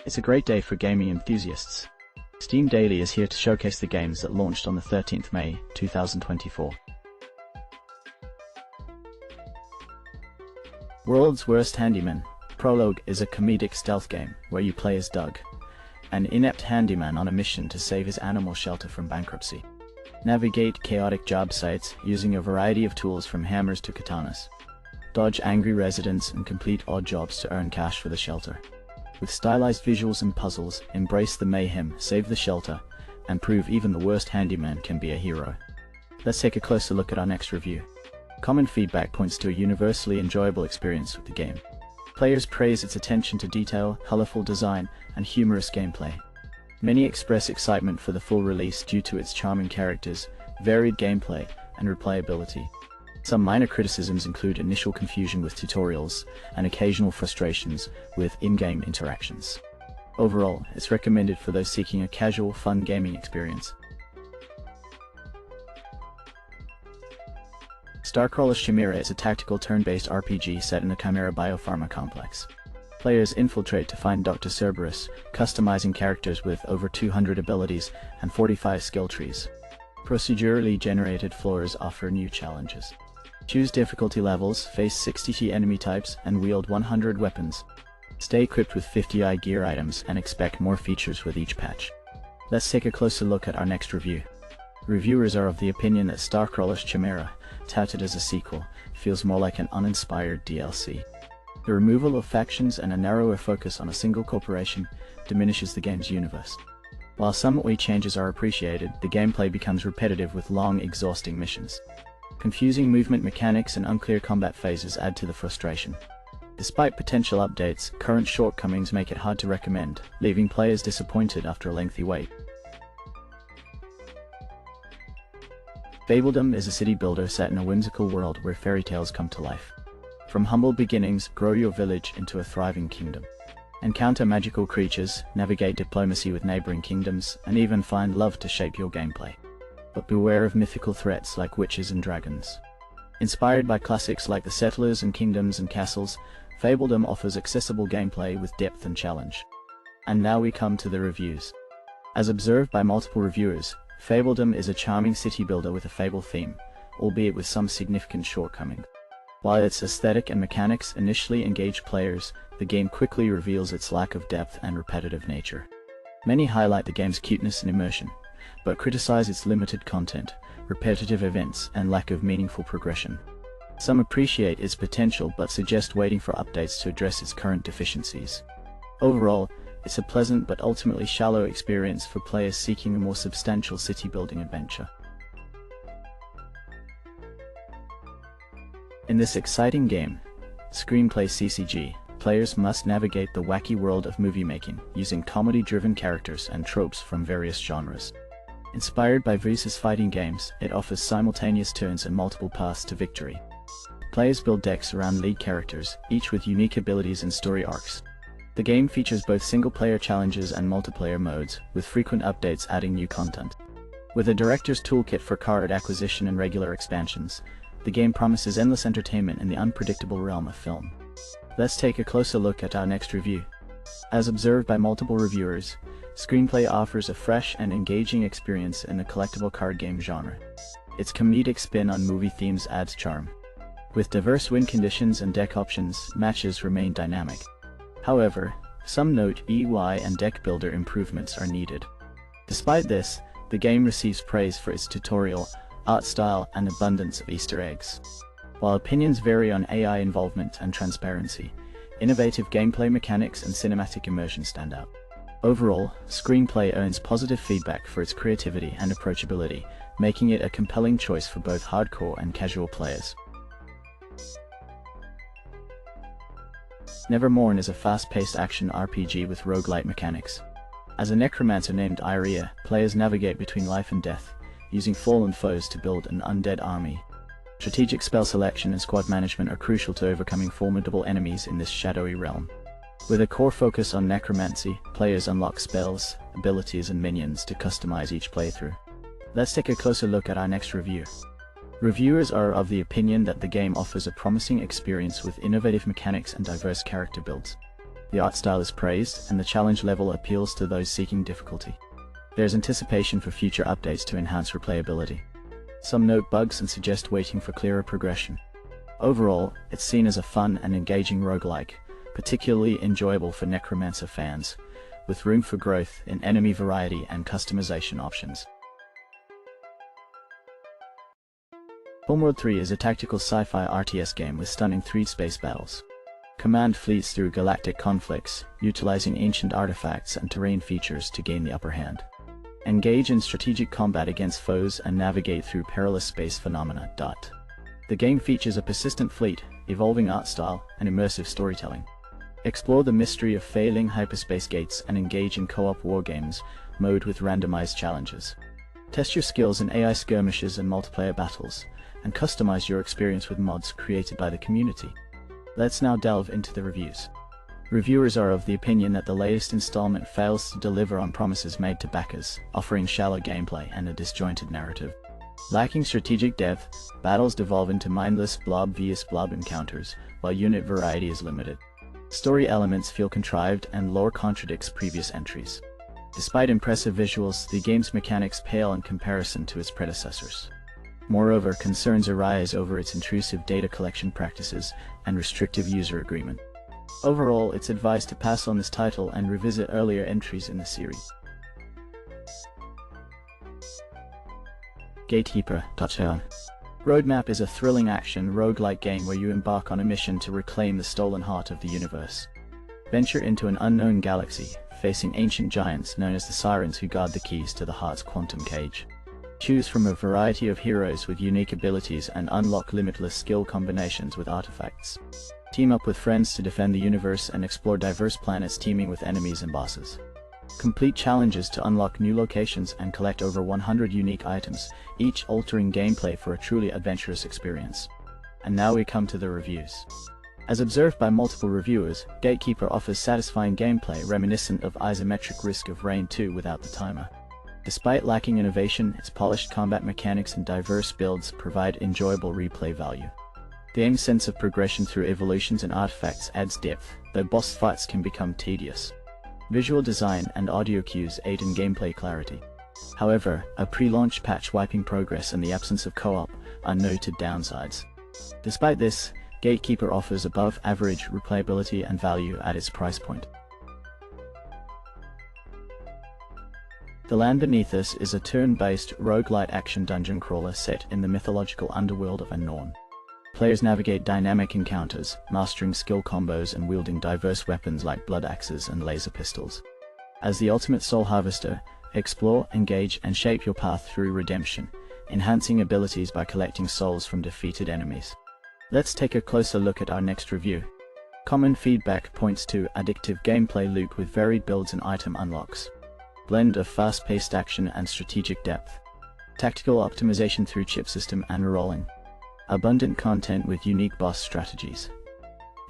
It's a great day for gaming enthusiasts. Steam Daily is here to showcase the games that launched on the 13th May, 2024. World's Worst Handyman. Prologue is a comedic stealth game where you play as Doug, an inept handyman on a mission to save his animal shelter from bankruptcy. Navigate chaotic job sites using a variety of tools from hammers to katanas. Dodge angry residents and complete odd jobs to earn cash for the shelter. With stylized visuals and puzzles, embrace the mayhem, save the shelter, and prove even the worst handyman can be a hero. Let's take a closer look at our next review. Common feedback points to a universally enjoyable experience with the game. Players praise its attention to detail, colorful design, and humorous gameplay. Many express excitement for the full release due to its charming characters, varied gameplay, and replayability. Some minor criticisms include initial confusion with tutorials and occasional frustrations with in-game interactions. Overall, it's recommended for those seeking a casual, fun gaming experience. StarCrawlers Chimera is a tactical turn-based RPG set in a Chimera biopharma complex. Players infiltrate to find Dr. Cerberus, customizing characters with over 200 abilities and 45 skill trees. Procedurally generated floors offer new challenges. Choose difficulty levels, face 60 enemy types, and wield 100 weapons. Stay equipped with 50 gear items and expect more features with each patch. Let's take a closer look at our next review. Reviewers are of the opinion that StarCrawlers Chimera, touted as a sequel, feels more like an uninspired DLC. The removal of factions and a narrower focus on a single corporation diminishes the game's universe. While some UI changes are appreciated, the gameplay becomes repetitive with long, exhausting missions. Confusing movement mechanics and unclear combat phases add to the frustration. Despite potential updates, current shortcomings make it hard to recommend, leaving players disappointed after a lengthy wait. Fabledom is a city builder set in a whimsical world where fairy tales come to life. From humble beginnings, grow your village into a thriving kingdom. Encounter magical creatures, navigate diplomacy with neighboring kingdoms, and even find love to shape your gameplay. But beware of mythical threats like witches and dragons. Inspired by classics like The Settlers and Kingdoms and Castles, Fabledom offers accessible gameplay with depth and challenge. And now we come to the reviews. As observed by multiple reviewers, Fabledom is a charming city builder with a fable theme, albeit with some significant shortcomings. While its aesthetic and mechanics initially engage players, the game quickly reveals its lack of depth and repetitive nature. Many highlight the game's cuteness and immersion, but criticize its limited content, repetitive events, and lack of meaningful progression. Some appreciate its potential but suggest waiting for updates to address its current deficiencies. Overall, it's a pleasant but ultimately shallow experience for players seeking a more substantial city-building adventure. In this exciting game, ScreenPlay CCG, players must navigate the wacky world of movie making using comedy-driven characters and tropes from various genres. Inspired by versus fighting games, it offers simultaneous turns and multiple paths to victory. Players build decks around lead characters, each with unique abilities and story arcs. The game features both single-player challenges and multiplayer modes, with frequent updates adding new content. With a director's toolkit for card acquisition and regular expansions, the game promises endless entertainment in the unpredictable realm of film. Let's take a closer look at our next review. As observed by multiple reviewers, ScreenPlay offers a fresh and engaging experience in the collectible card game genre. Its comedic spin on movie themes adds charm. With diverse win conditions and deck options, matches remain dynamic. However, some note UI and deck builder improvements are needed. Despite this, the game receives praise for its tutorial, art style, and abundance of Easter eggs. While opinions vary on AI involvement and transparency, innovative gameplay mechanics and cinematic immersion stand out. Overall, ScreenPlay earns positive feedback for its creativity and approachability, making it a compelling choice for both hardcore and casual players. Mourn is a fast-paced action RPG with roguelite mechanics. As a necromancer named Iria, players navigate between life and death, using fallen foes to build an undead army. Strategic spell selection and squad management are crucial to overcoming formidable enemies in this shadowy realm. With a core focus on necromancy, players unlock spells, abilities, and minions to customize each playthrough. Let's take a closer look at our next review. Reviewers are of the opinion that the game offers a promising experience with innovative mechanics and diverse character builds. The art style is praised, and the challenge level appeals to those seeking difficulty. There's anticipation for future updates to enhance replayability. Some note bugs and suggest waiting for clearer progression. Overall, it's seen as a fun and engaging roguelike, particularly enjoyable for Necromancer fans, with room for growth in enemy variety and customization options. Homeworld 3 is a tactical sci-fi RTS game with stunning 3D-space battles. Command fleets through galactic conflicts, utilizing ancient artifacts and terrain features to gain the upper hand. Engage in strategic combat against foes and navigate through perilous space phenomena. The game features a persistent fleet, evolving art style, and immersive storytelling. Explore the mystery of failing hyperspace gates and engage in co-op wargames mode with randomized challenges. Test your skills in AI skirmishes and multiplayer battles, and customize your experience with mods created by the community. Let's now delve into the reviews. Reviewers are of the opinion that the latest installment fails to deliver on promises made to backers, offering shallow gameplay and a disjointed narrative. Lacking strategic depth, battles devolve into mindless blob vs blob encounters, while unit variety is limited. Story elements feel contrived and lore contradicts previous entries. Despite impressive visuals, the game's mechanics pale in comparison to its predecessors. Moreover, concerns arise over its intrusive data collection practices and restrictive user agreement. Overall, it's advised to pass on this title and revisit earlier entries in the series. Gatekeeper. Roadmap is a thrilling action roguelike game where you embark on a mission to reclaim the stolen heart of the universe. Venture into an unknown galaxy, facing ancient giants known as the Sirens who guard the keys to the heart's quantum cage. Choose from a variety of heroes with unique abilities and unlock limitless skill combinations with artifacts. Team up with friends to defend the universe and explore diverse planets teeming with enemies and bosses. Complete challenges to unlock new locations and collect over 100 unique items, each altering gameplay for a truly adventurous experience. And now we come to the reviews. As observed by multiple reviewers, Gatekeeper offers satisfying gameplay reminiscent of isometric Risk of Rain 2 without the timer. Despite lacking innovation, its polished combat mechanics and diverse builds provide enjoyable replay value. The game's sense of progression through evolutions and artifacts adds depth, though boss fights can become tedious. Visual design and audio cues aid in gameplay clarity. However, a pre-launch patch wiping progress and the absence of co-op are noted downsides. Despite this, Gatekeeper offers above-average replayability and value at its price point. The Land Beneath Us is a turn-based roguelite action dungeon crawler set in the mythological underworld of Mourn. Players navigate dynamic encounters, mastering skill combos and wielding diverse weapons like blood axes and laser pistols. As the ultimate soul harvester, explore, engage, and shape your path through redemption, enhancing abilities by collecting souls from defeated enemies. Let's take a closer look at our next review. Common feedback points to addictive gameplay loop with varied builds and item unlocks. Blend of fast-paced action and strategic depth. Tactical optimization through chip system and rolling. Abundant content with unique boss strategies.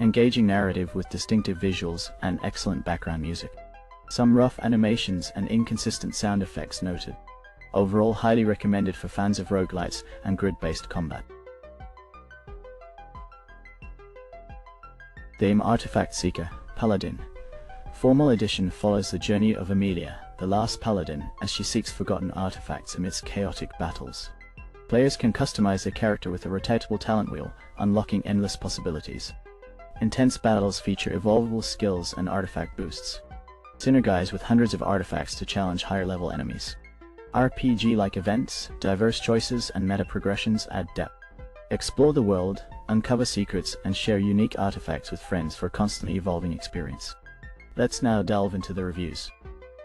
Engaging narrative with distinctive visuals and excellent background music. Some rough animations and inconsistent sound effects noted. Overall, highly recommended for fans of roguelites and grid-based combat. Theme Artifact Seeker, Paladin. Formal Edition follows the journey of Amelia, the last Paladin, as she seeks forgotten artifacts amidst chaotic battles. Players can customize their character with a rotatable talent wheel, unlocking endless possibilities. Intense battles feature evolvable skills and artifact boosts. Synergize with hundreds of artifacts to challenge higher-level enemies. RPG-like events, diverse choices, and meta progressions add depth. Explore the world, uncover secrets, and share unique artifacts with friends for a constantly evolving experience. Let's now delve into the reviews.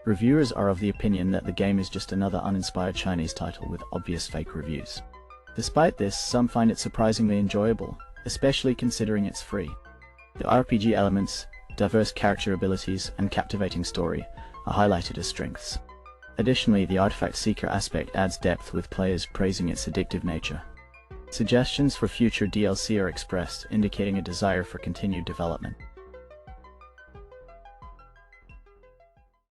Reviewers are of the opinion that the game is just another uninspired Chinese title with obvious fake reviews. Despite this, some find it surprisingly enjoyable, especially considering it's free. The RPG elements, diverse character abilities, and captivating story are highlighted as strengths. Additionally, the artifact seeker aspect adds depth with players praising its addictive nature. Suggestions for future DLC are expressed, indicating a desire for continued development.